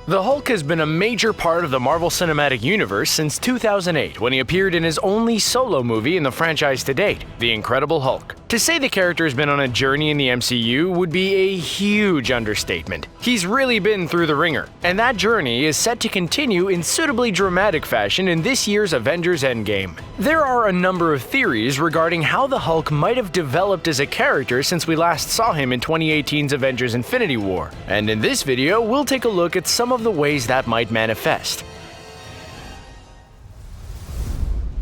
The Hulk has been a major part of the Marvel Cinematic Universe since 2008, when he appeared in his only solo movie in the franchise to date, The Incredible Hulk. To say the character has been on a journey in the MCU would be a huge understatement. He's really been through the wringer, and that journey is set to continue in suitably dramatic fashion in this year's Avengers Endgame. There are a number of theories regarding how the Hulk might have developed as a character since we last saw him in 2018's Avengers Infinity War, and in this video we'll take a look at some of the ways that might manifest.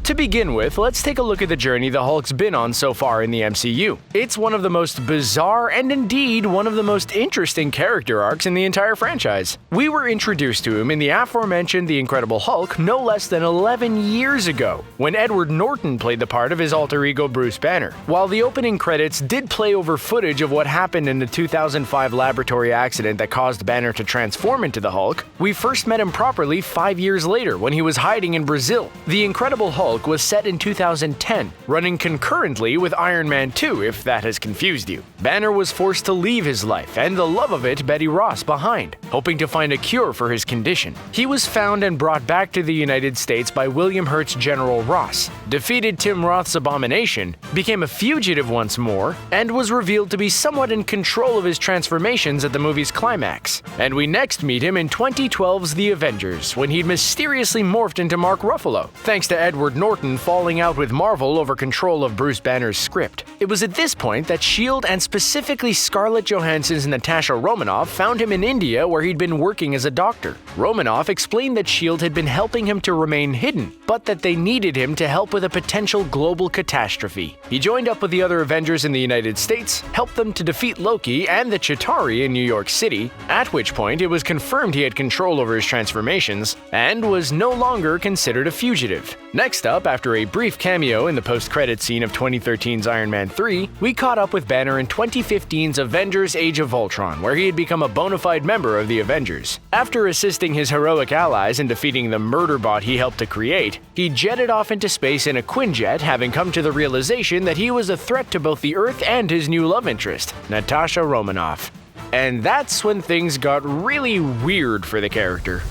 To begin with, let's take a look at the journey the Hulk's been on so far in the MCU. It's one of the most bizarre and indeed one of the most interesting character arcs in the entire franchise. We were introduced to him in the aforementioned The Incredible Hulk no less than 11 years ago, when Edward Norton played the part of his alter ego Bruce Banner. While the opening credits did play over footage of what happened in the 2005 laboratory accident that caused Banner to transform into the Hulk, we first met him properly 5 years later when he was hiding in Brazil. The Incredible Hulk was set in 2010, running concurrently with Iron Man 2 if that has confused you. Banner was forced to leave his life and the love of it, Betty Ross, behind, hoping to find a cure for his condition. He was found and brought back to the United States by William Hurt's General Ross, defeated Tim Roth's Abomination, became a fugitive once more, and was revealed to be somewhat in control of his transformations at the movie's climax. And we next meet him in 2012's The Avengers, when he'd mysteriously morphed into Mark Ruffalo, thanks to Edward Norton falling out with Marvel over control of Bruce Banner's script. It was at this point that S.H.I.E.L.D. and specifically Scarlett Johansson's Natasha Romanoff found him in India where he'd been working as a doctor. Romanoff explained that S.H.I.E.L.D. had been helping him to remain hidden, but that they needed him to help with a potential global catastrophe. He joined up with the other Avengers in the United States, helped them to defeat Loki and the Chitauri in New York City, at which point it was confirmed he had control over his transformations, and was no longer considered a fugitive. Next up, after a brief cameo in the post-credit scene of 2013's Iron Man 3, we caught up with Banner in 2015's Avengers Age of Ultron, where he had become a bona fide member of the Avengers. After assisting his heroic allies in defeating the murder bot he helped to create, he jetted off into space in a Quinjet, having come to the realization that he was a threat to both the Earth and his new love interest, Natasha Romanoff. And that's when things got really weird for the character.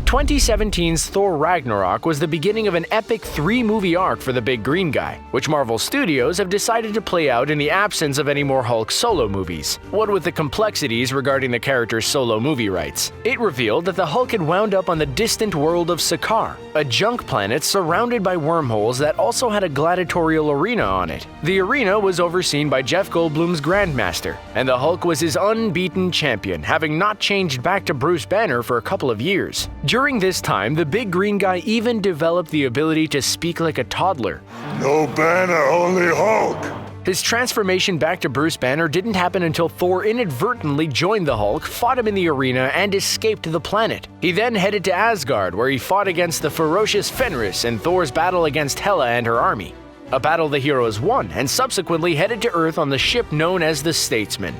2017's Thor Ragnarok was the beginning of an epic 3-movie arc for the big green guy, which Marvel Studios have decided to play out in the absence of any more Hulk solo movies. What with the complexities regarding the character's solo movie rights, it revealed that the Hulk had wound up on the distant world of Sakaar, a junk planet surrounded by wormholes that also had a gladiatorial arena on it. The arena was overseen by Jeff Goldblum's Grandmaster, and the Hulk was his unbeaten champion, having not changed back to Bruce Banner for a couple of years. During this time, the big green guy even developed the ability to speak like a toddler. No Banner, only Hulk! His transformation back to Bruce Banner didn't happen until Thor inadvertently joined the Hulk, fought him in the arena, and escaped the planet. He then headed to Asgard, where he fought against the ferocious Fenris in Thor's battle against Hela and her army. A battle the heroes won, and subsequently headed to Earth on the ship known as the Statesman.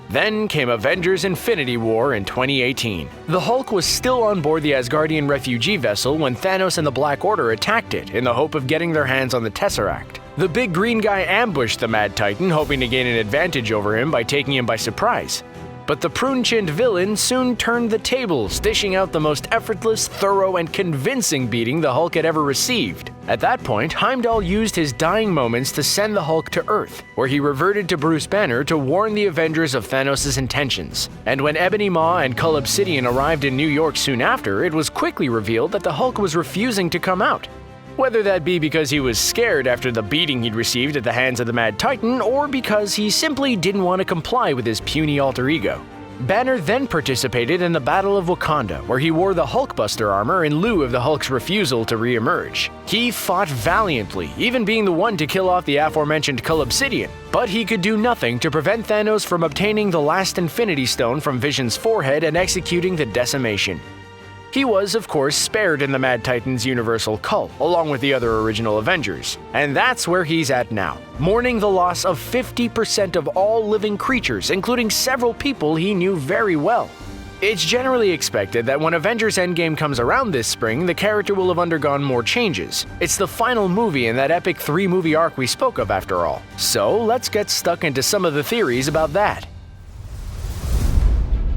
Then came Avengers Infinity War in 2018. The Hulk was still on board the Asgardian refugee vessel when Thanos and the Black Order attacked it in the hope of getting their hands on the Tesseract. The big green guy ambushed the Mad Titan, hoping to gain an advantage over him by taking him by surprise. But the prune-chinned villain soon turned the tables, dishing out the most effortless, thorough, and convincing beating the Hulk had ever received. At that point, Heimdall used his dying moments to send the Hulk to Earth, where he reverted to Bruce Banner to warn the Avengers of Thanos' intentions. And when Ebony Maw and Cull Obsidian arrived in New York soon after, it was quickly revealed that the Hulk was refusing to come out. Whether that be because he was scared after the beating he'd received at the hands of the Mad Titan, or because he simply didn't want to comply with his puny alter ego. Banner then participated in the Battle of Wakanda, where he wore the Hulkbuster armor in lieu of the Hulk's refusal to re-emerge. He fought valiantly, even being the one to kill off the aforementioned Cull Obsidian, but he could do nothing to prevent Thanos from obtaining the last Infinity Stone from Vision's forehead and executing the decimation. He was, of course, spared in the Mad Titan's universal cull, along with the other original Avengers. And that's where he's at now, mourning the loss of 50% of all living creatures, including several people he knew very well. It's generally expected that when Avengers Endgame comes around this spring, the character will have undergone more changes. It's the final movie in that epic 3-movie arc we spoke of after all. So let's get stuck into some of the theories about that.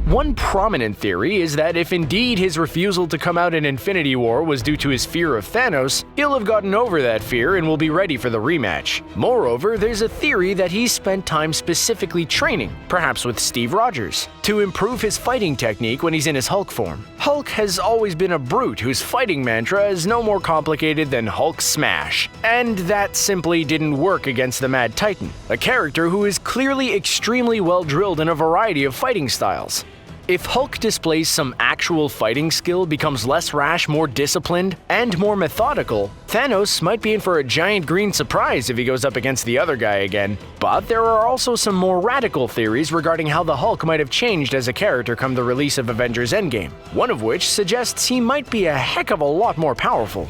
One prominent theory is that if indeed his refusal to come out in Infinity War was due to his fear of Thanos, he'll have gotten over that fear and will be ready for the rematch. Moreover, there's a theory that he's spent time specifically training, perhaps with Steve Rogers, to improve his fighting technique when he's in his Hulk form. Hulk has always been a brute whose fighting mantra is no more complicated than Hulk smash, and that simply didn't work against the Mad Titan, a character who is clearly extremely well drilled in a variety of fighting styles. If Hulk displays some actual fighting skill, becomes less rash, more disciplined, and more methodical, Thanos might be in for a giant green surprise if he goes up against the other guy again. But there are also some more radical theories regarding how the Hulk might have changed as a character come the release of Avengers Endgame, one of which suggests he might be a heck of a lot more powerful.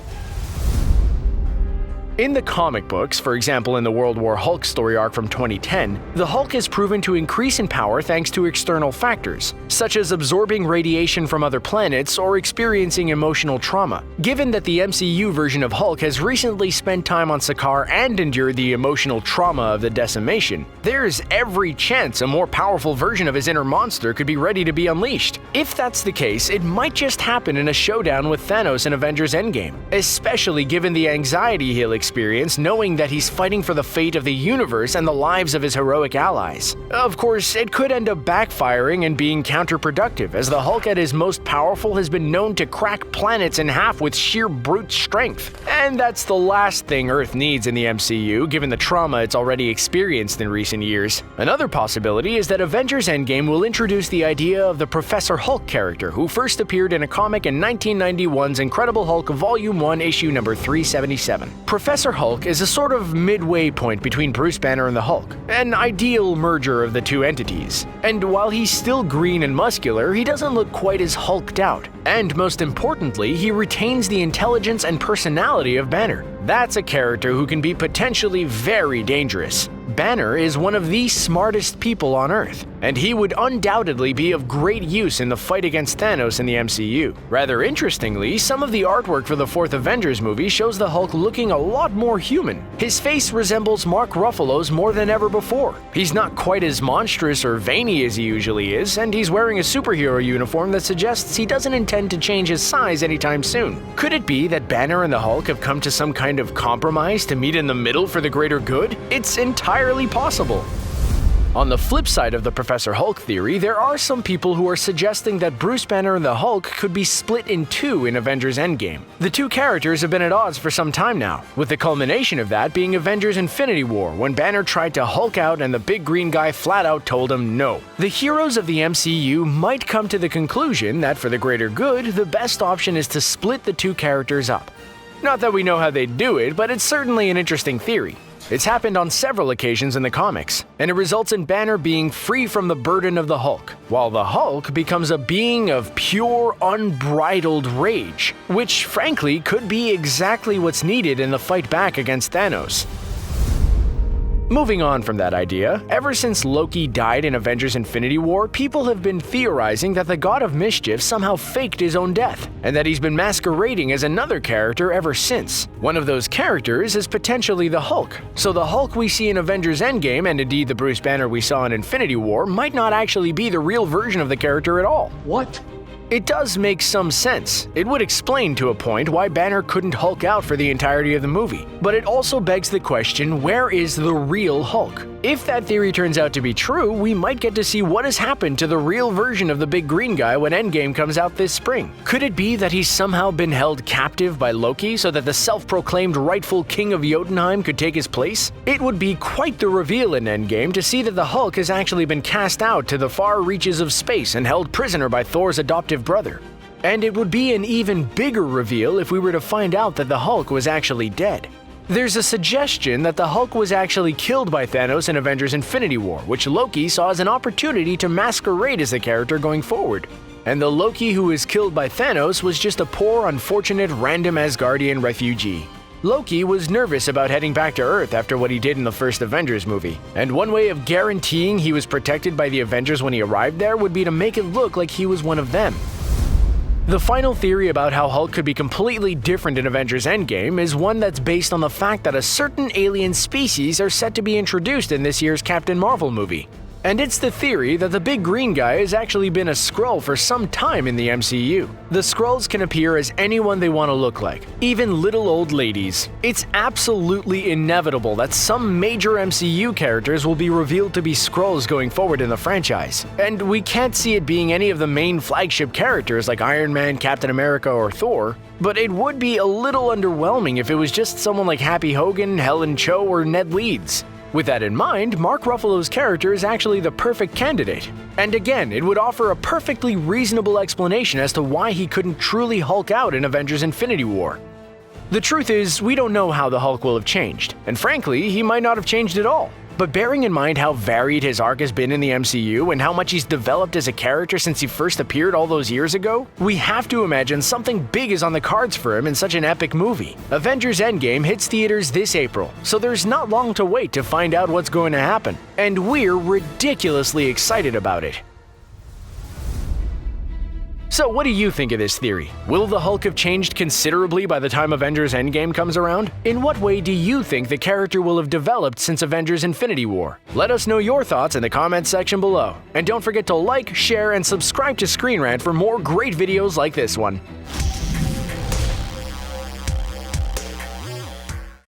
In the comic books, for example in the World War Hulk story arc from 2010, the Hulk is proven to increase in power thanks to external factors, such as absorbing radiation from other planets or experiencing emotional trauma. Given that the MCU version of Hulk has recently spent time on Sakaar and endured the emotional trauma of the decimation, there's every chance a more powerful version of his inner monster could be ready to be unleashed. If that's the case, it might just happen in a showdown with Thanos in Avengers Endgame, especially given the anxiety he'll experience knowing that he's fighting for the fate of the universe and the lives of his heroic allies. Of course, it could end up backfiring and being counterproductive, as the Hulk at his most powerful has been known to crack planets in half with sheer brute strength. And that's the last thing Earth needs in the MCU, given the trauma it's already experienced in recent years. Another possibility is that Avengers Endgame will introduce the idea of the Professor Hulk character, who first appeared in a comic in 1991's Incredible Hulk Volume 1, issue number 377. Professor Hulk is a sort of midway point between Bruce Banner and the Hulk, an ideal merger of the two entities. And while he's still green and muscular, he doesn't look quite as hulked out. And most importantly, he retains the intelligence and personality of Banner. That's a character who can be potentially very dangerous. Banner is one of the smartest people on Earth, and he would undoubtedly be of great use in the fight against Thanos in the MCU. Rather interestingly, some of the artwork for the fourth Avengers movie shows the Hulk looking a lot more human. His face resembles Mark Ruffalo's more than ever before. He's not quite as monstrous or veiny as he usually is, and he's wearing a superhero uniform that suggests he doesn't intend to change his size anytime soon. Could it be that Banner and the Hulk have come to some kind of compromise to meet in the middle for the greater good? It's entirely possible. On the flip side of the Professor Hulk theory, there are some people who are suggesting that Bruce Banner and the Hulk could be split in two in Avengers Endgame. The two characters have been at odds for some time now, with the culmination of that being Avengers Infinity War, when Banner tried to Hulk out and the big green guy flat out told him no. The heroes of the MCU might come to the conclusion that for the greater good, the best option is to split the two characters up. Not that we know how they'd do it, but it's certainly an interesting theory. It's happened on several occasions in the comics, and it results in Banner being free from the burden of the Hulk, while the Hulk becomes a being of pure, unbridled rage, which frankly could be exactly what's needed in the fight back against Thanos. Moving on from that idea, ever since Loki died in Avengers Infinity War, people have been theorizing that the God of Mischief somehow faked his own death, and that he's been masquerading as another character ever since. One of those characters is potentially the Hulk, so the Hulk we see in Avengers Endgame, and indeed the Bruce Banner we saw in Infinity War, might not actually be the real version of the character at all. What? It does make some sense. It would explain to a point why Banner couldn't Hulk out for the entirety of the movie. But it also begs the question, where is the real Hulk? If that theory turns out to be true, we might get to see what has happened to the real version of the big green guy when Endgame comes out this spring. Could it be that he's somehow been held captive by Loki so that the self-proclaimed rightful king of Jotunheim could take his place? It would be quite the reveal in Endgame to see that the Hulk has actually been cast out to the far reaches of space and held prisoner by Thor's adoptive brother. And it would be an even bigger reveal if we were to find out that the Hulk was actually dead. There's a suggestion that the Hulk was actually killed by Thanos in Avengers Infinity War, which Loki saw as an opportunity to masquerade as the character going forward. And the Loki who was killed by Thanos was just a poor, unfortunate, random Asgardian refugee. Loki was nervous about heading back to Earth after what he did in the first Avengers movie, and one way of guaranteeing he was protected by the Avengers when he arrived there would be to make it look like he was one of them. The final theory about how Hulk could be completely different in Avengers Endgame is one that's based on the fact that a certain alien species are set to be introduced in this year's Captain Marvel movie. And it's the theory that the big green guy has actually been a Skrull for some time in the MCU. The Skrulls can appear as anyone they want to look like, even little old ladies. It's absolutely inevitable that some major MCU characters will be revealed to be Skrulls going forward in the franchise. And we can't see it being any of the main flagship characters like Iron Man, Captain America, or Thor. But it would be a little underwhelming if it was just someone like Happy Hogan, Helen Cho, or Ned Leeds. With that in mind, Mark Ruffalo's character is actually the perfect candidate. And again, it would offer a perfectly reasonable explanation as to why he couldn't truly Hulk out in Avengers Infinity War. The truth is, we don't know how the Hulk will have changed, and frankly, he might not have changed at all. But bearing in mind how varied his arc has been in the MCU and how much he's developed as a character since he first appeared all those years ago, we have to imagine something big is on the cards for him in such an epic movie. Avengers Endgame hits theaters this April, so there's not long to wait to find out what's going to happen. And we're ridiculously excited about it. So what do you think of this theory? Will the Hulk have changed considerably by the time Avengers Endgame comes around? In what way do you think the character will have developed since Avengers Infinity War? Let us know your thoughts in the comments section below. And don't forget to like, share, and subscribe to ScreenRant for more great videos like this one.